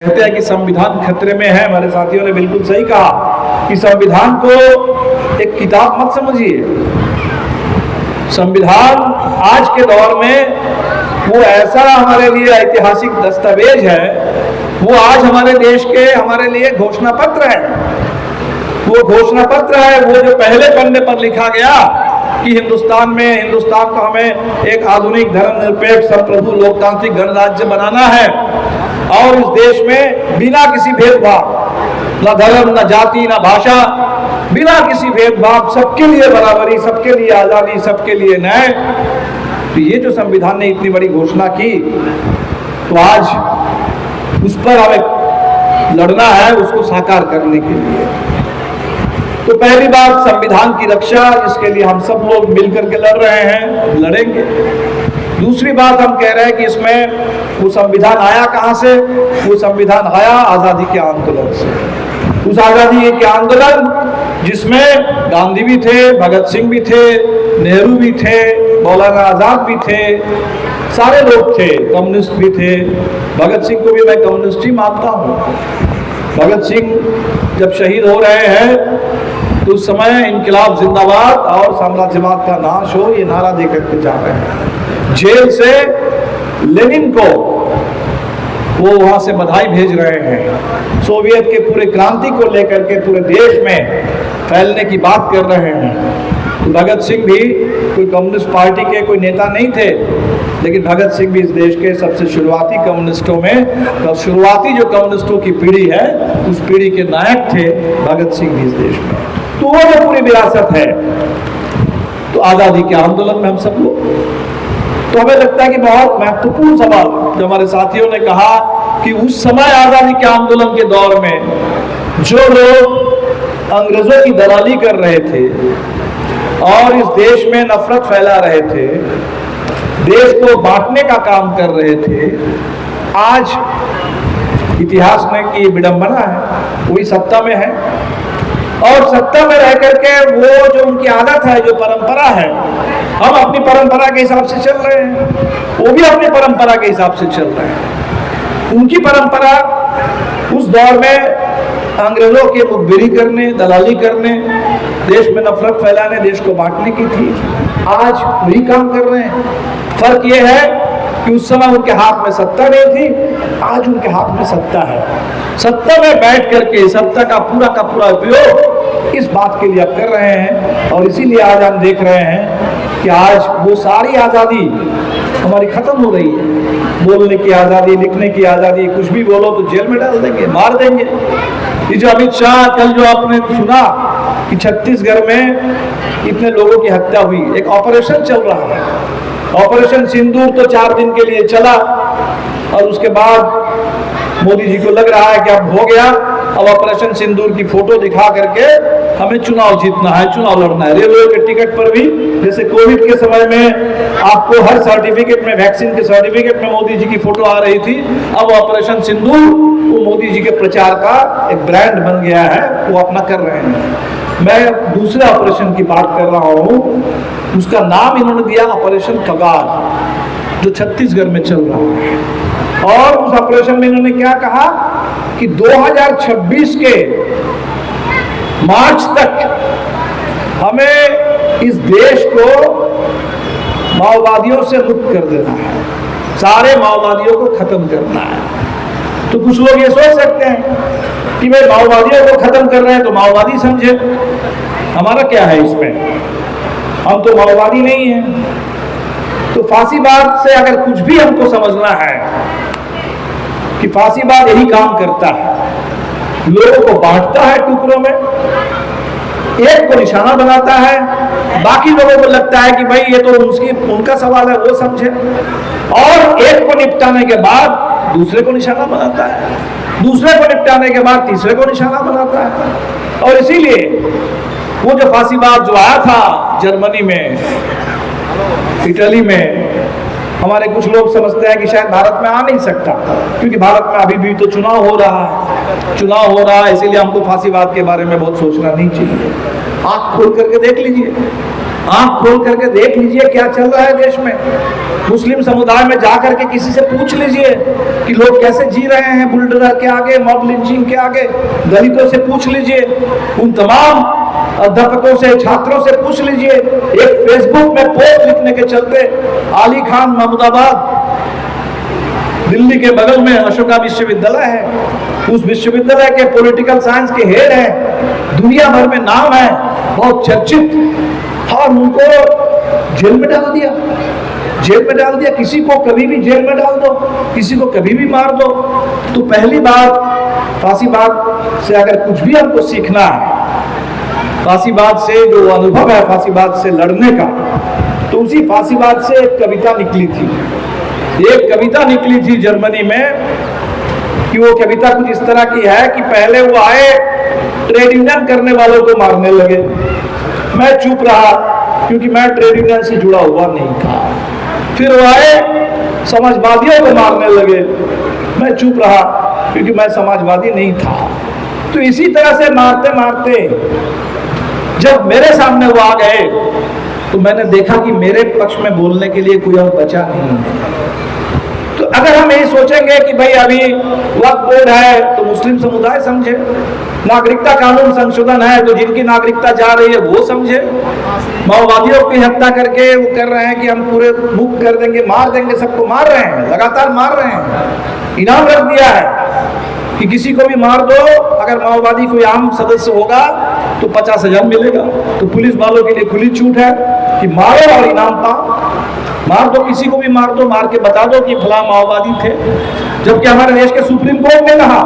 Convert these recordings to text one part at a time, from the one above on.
कहते हैं कि संविधान खतरे में है। हमारे साथियों ने बिल्कुल सही कहा कि संविधान को एक किताब मत समझिए। संविधान आज के दौर में वो ऐसा हमारे लिए ऐतिहासिक दस्तावेज है, वो आज हमारे देश के हमारे लिए घोषणा पत्र है। वो घोषणा पत्र है, वो जो पहले पन्ने पर लिखा गया कि हिंदुस्तान को हमें एक आधुनिक धर्मनिरपेक्ष संप्रभु लोकतांत्रिक गणराज्य बनाना है और इस देश में बिना किसी भेदभाव, न धर्म, न जाति, न भाषा, बिना किसी भेदभाव सबके लिए बराबरी, सबके लिए आजादी, सबके लिए न्याय। तो ये जो संविधान ने इतनी बड़ी घोषणा की, तो आज उस पर हमें लड़ना है, उसको साकार करने के लिए। तो पहली बात संविधान की रक्षा, जिसके लिए हम सब लोग मिलकर के लड़ रहे हैं, लड़ेंगे। दूसरी बात हम कह रहे हैं कि इसमें वो संविधान आया कहाँ से? वो संविधान आया आज़ादी के आंदोलन से। उस आज़ादी के आंदोलन जिसमें गांधी भी थे, भगत सिंह भी थे, नेहरू भी थे, मौलाना आज़ाद भी थे, सारे लोग थे, कम्युनिस्ट भी थे। भगत सिंह को भी मैं कम्युनिस्ट ही मानता हूँ। भगत सिंह जब शहीद हो रहे हैं तो उस समय इनकलाब जिंदाबाद और साम्राज्यवाद का नाश हो, ये नारा देकर के जा रहे हैं। जेल से लेनिन को वो वहां से बधाई भेज रहे हैं। सोवियत के पूरे क्रांति को लेकर के पूरे देश में फैलने की बात कर रहे हैं। तो भगत सिंह भी कोई कम्युनिस्ट पार्टी के कोई नेता नहीं थे, लेकिन भगत सिंह भी इस देश के सबसे शुरुआती कम्युनिस्टों में, तो शुरुआती जो कम्युनिस्टों की पीढ़ी है, उस पीढ़ी के नायक थे भगत सिंह भी इस देश में। तो वो जो पूरी विरासत है, तो आज़ादी के आंदोलन में हम सब लोग, तो हमें लगता है कि बहुत महत्वपूर्ण सवाल जो हमारे साथियों ने कहा कि उस समय आज़ादी के आंदोलन के दौर में जो लोग अंग्रेजों की दलाली कर रहे थे और इस देश में नफरत फैला रहे थे, देश को बांटने का काम कर रहे थे, आज इतिहास में की विडंबना है, वही सत्ता में है। और सत्ता में रह करके वो जो उनकी आदत है, जो परंपरा है, हम अपनी परंपरा के हिसाब से चल रहे हैं, वो भी अपनी परंपरा के हिसाब से चल रहे हैं। उनकी परंपरा उस दौर में अंग्रेजों के मुखबिरी करने, दलाली करने, देश में नफरत फैलाने, देश को बांटने की थी। आज वही काम कर रहे हैं। फर्क ये है कि उस समय उनके हाथ में सत्ता नहीं थी, आज उनके हाथ में सत्ता है। सत्ता में बैठ करके सत्ता का पूरा उपयोग इस बात के लिए अब कर रहे हैं। और इसीलिए आज हम देख रहे हैं कि आज वो सारी आज़ादी हमारी खत्म हो रही है। बोलने की आज़ादी, लिखने की आज़ादी, कुछ भी बोलो तो जेल में डाल देंगे, मार देंगे। ये जो अमित शाह कल जो आपने सुना कि छत्तीसगढ़ में इतने लोगों की हत्या हुई, एक ऑपरेशन चल रहा है। ऑपरेशन सिंदूर तो 4 दिन के लिए चला और उसके बाद मोदी जी को लग रहा है कि अब हो गया, अब ऑपरेशन सिंदूर की फोटो दिखा करके हमें चुनाव जीतना है, चुनाव लड़ना है। रेलवे के टिकट पर भी जैसे कोविड के समय में आपको हर सर्टिफिकेट में, वैक्सीन के सर्टिफिकेट में मोदी जी की फोटो आ रही थी, अब ऑपरेशन सिंदूर वो मोदी जी के प्रचार का एक ब्रांड बन गया है, वो अपना कर रहे हैं। मैं दूसरे ऑपरेशन की बात कर रहा हूँ, उसका नाम इन्होंने दिया ऑपरेशन कगार, जो छत्तीसगढ़ में चल रहा है। और उस ऑपरेशन में इन्होंने क्या कहा कि 2026 के मार्च तक हमें इस देश को माओवादियों से मुक्त कर देना है, सारे माओवादियों को खत्म करना है। तो कुछ लोग ये सोच सकते हैं कि भाई माओवादियों को खत्म कर रहे हैं तो माओवादी समझे, हमारा क्या है इसमें, हम तो माओवादी नहीं हैं। तो फांसीवाद से अगर कुछ भी हमको समझना है कि फांसीवाद यही काम करता है, लोगों को बांटता है टुकड़ों में, एक को निशाना बनाता है, बाकी लोगों को लगता है कि भाई ये तो उनका सवाल है, वो समझे, और एक को निपटाने के बाद दूसरे को निशाना बनाता है, दूसरे को निपटाने के बाद तीसरे को निशाना बनाता है। और इसीलिए वो जो फांसीवाद जो आया था जर्मनी में, इटली में, हमारे कुछ लोग समझते हैं कि शायद भारत में आ नहीं सकता, क्योंकि भारत में अभी भी तो चुनाव हो रहा है, इसीलिए हमको फांसीवाद के बारे में बहुत सोचना नहीं चाहिए। आंख खोल करके देख लीजिए, आंख खोल करके देख लीजिए क्या चल रहा है देश में। मुस्लिम समुदाय में जाकर के किसी से पूछ लीजिए कि लोग कैसे जी रहे हैं बुलडोजर के आगे, मॉब लिंचिंग के आगे। दलितों से पूछ लीजिए, उन तमाम अध्यापकों से, छात्रों से पूछ लीजिए। एक फेसबुक में पोस्ट लिखने के चलते अली खान महमूदाबाद, दिल्ली के बगल में अशोका विश्वविद्यालय है, उस विश्वविद्यालय के पॉलिटिकल साइंस के हेड हैं, दुनिया भर में नाम है, बहुत चर्चित, और उनको जेल में डाल दिया। जेल में डाल दिया। किसी को कभी भी जेल में डाल दो, किसी को कभी भी मार दो। तो पहली बात, फांसीवाद से अगर कुछ भी हमको सीखना है, फांसीवाद से जो अनुभव है फांसीवाद से लड़ने का, तो उसी फांसीवाद से एक कविता निकली थी। एक कविता निकली थी जर्मनी में, कि वो कविता कुछ इस तरह की है कि पहले वो आए ट्रेड यूनियन करने वालों को मारने लगे, मैं चुप रहा क्योंकि मैं ट्रेड यूनियन से जुड़ा हुआ नहीं था। फिर वो आए समाजवादियों को मारने लगे, मैं चुप रहा क्योंकि मैं समाजवादी नहीं था। तो इसी तरह से मारते मारते जब मेरे सामने वो आ गए तो मैंने देखा कि मेरे पक्ष में बोलने के लिए कोई और बचा नहीं है। तो अगर हम यही सोचेंगे कि भाई अभी वक्फ बोर्ड है तो मुस्लिम समुदाय समझे, नागरिकता कानून संशोधन है तो जिनकी नागरिकता जा रही है वो समझे, माओवादियों की हत्या करके वो कर रहे हैं कि हम पूरे मुक्त कर देंगे, मार देंगे, सबको मार रहे हैं, लगातार मार रहे हैं। इनाम रख दिया है कि किसी को भी मार दो, अगर माओवादी कोई आम सदस्य होगा तो 50,000 मिलेगा। तो पुलिस वालों के लिए खुली छूट है कि मारो और इनाम पाओ। मार दो, किसी को भी मार दो, मार के बता दो कि फला माओवादी थे। जबकि हमारे देश के सुप्रीम कोर्ट ने कहा,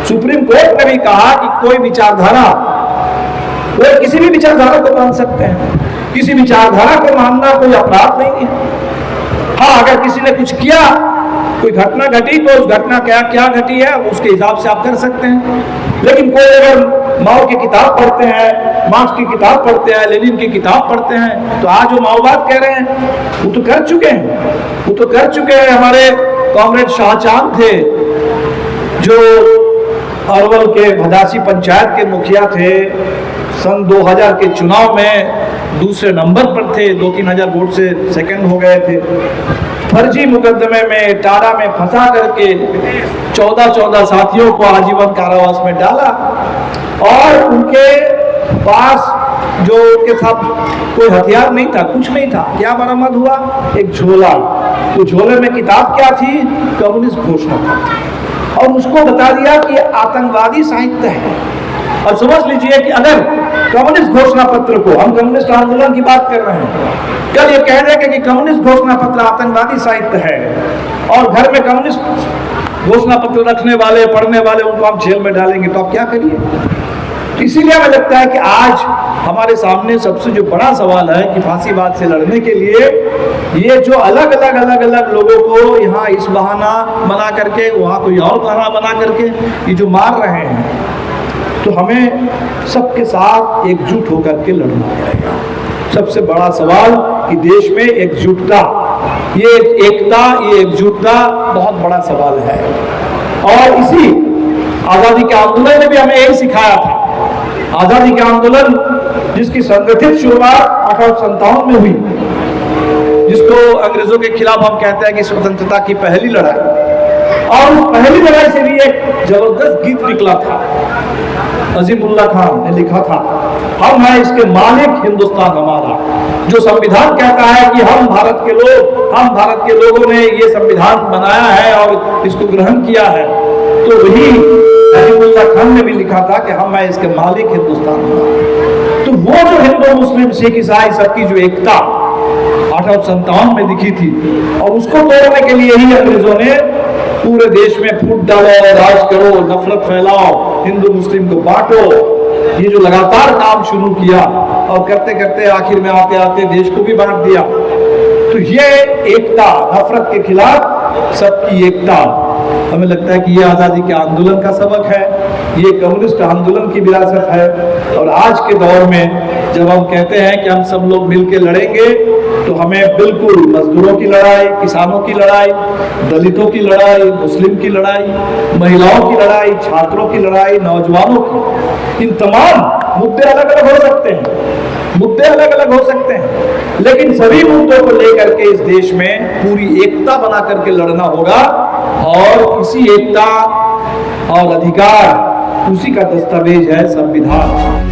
सुप्रीम कोर्ट ने भी कहा कि कोई विचारधारा, कोई किसी भी विचारधारा को मान सकते हैं, किसी विचारधारा को मानना कोई अपराध नहीं है। हाँ, अगर किसी ने कुछ किया, कोई घटना घटी तो उस घटना क्या घटी है उसके हिसाब से आप कर सकते हैं। लेकिन कोई अगर माओ की किताब पढ़ते हैं, मार्क्स की किताब पढ़ते हैं, लेनिन की किताब पढ़ते हैं, तो आज जो माओवाद कह रहे हैं वो तो कर चुके हैं, वो तो कर चुके हैं। हमारे कॉमरेड शाहजहां थे जो अरवल के भदासी पंचायत के मुखिया थे, सन 2000 के चुनाव में दूसरे नंबर पर थे, 2-3 हजार वोट से सेकंड हो गए थे। फर्जी मुकदमे में टाड़ा में फंसा करके 14 साथियों को आजीवन कारावास में डाला, और उनके पास जो उनके साथ कोई हथियार नहीं था, कुछ नहीं था। क्या बरामद हुआ? एक झोला। तो झोले में किताब क्या थी? कम्युनिस्ट घोषणा पत्र। और उसको बता दिया कि आतंकवादी साहित्य है। और समझ लीजिए कि अगर कम्युनिस्ट घोषणा पत्र को, हम कम्युनिस्ट आंदोलन की बात कर रहे हैं, कल ये कह देंगे कि कम्युनिस्ट घोषणा पत्र आतंकवादी साहित्य है, और घर में कम्युनिस्ट घोषणा पत्र रखने वाले, पढ़ने वाले, उनको हम जेल में डालेंगे, तो आप क्या करिए? इसीलिए हमें लगता है कि आज हमारे सामने सबसे जो बड़ा सवाल है कि फांसीवाद से लड़ने के लिए ये जो अलग अलग लोगों को यहाँ इस बहाना बना करके, वहाँ कोई और बहाना बना करके ये जो मार रहे हैं, तो हमें सबके साथ एकजुट होकर के लड़ना पड़ेगा। सबसे बड़ा सवाल कि देश में एकजुटता, ये एकता, ये एकजुटता बहुत बड़ा सवाल है। और इसी आज़ादी के आंदोलन ने भी हमें यही सिखाया था। आज़ादी के आंदोलन जिसकी संगठित शुरुआत 1857 में हुई, जिसको अंग्रेजों के खिलाफ हम कहते हैं कि स्वतंत्रता की पहली लड़ाई, और उस पहली लड़ाई से भी एक जबरदस्त गीत निकला था। अजीमुल्लाह खान ने लिखा था, हम हैं इसके मालिक, हिंदुस्तान हमारा। जो संविधान कहता है कि हम भारत के लोग, हम भारत के लोगों ने ये संविधान बनाया है और इसको ग्रहण किया है, तो वही अजीमुल्लाह खान ने भी लिखा था कि हम हैं इसके मालिक, हिंदुस्तान हमारा। तो वो जो हिंदू मुस्लिम सिख ईसाई सबकी जो एकता 1857 में दिखी थी, और उसको तोड़ने के लिए ही अंग्रेजों ने पूरे देश में फूट डालो, राज करो, नफरत फैलाओ, हिंदू मुस्लिम को बांटो, ये जो लगातार काम शुरू किया, और करते करते आखिर में आते आते देश को भी बांट दिया। तो ये एकता, नफरत के खिलाफ सबकी एकता, हमें लगता है कि ये आज़ादी के आंदोलन का सबक है, ये कम्युनिस्ट आंदोलन की विरासत है। और आज के दौर में जब हम कहते हैं कि हम सब लोग मिलकर लड़ेंगे, तो हमें बिल्कुल मजदूरों की लड़ाई, किसानों की लड़ाई, दलितों की लड़ाई, मुस्लिम की लड़ाई, महिलाओं की लड़ाई, छात्रों की लड़ाई, नौजवानों की, इन तमाम मुद्दे अलग अलग हो सकते हैं, मुद्दे अलग अलग हो सकते हैं, लेकिन सभी मुद्दों को लेकर के इस देश में पूरी एकता बना करके लड़ना होगा, और इसी एकता और अधिकार, उसी का दस्तावेज है संविधान।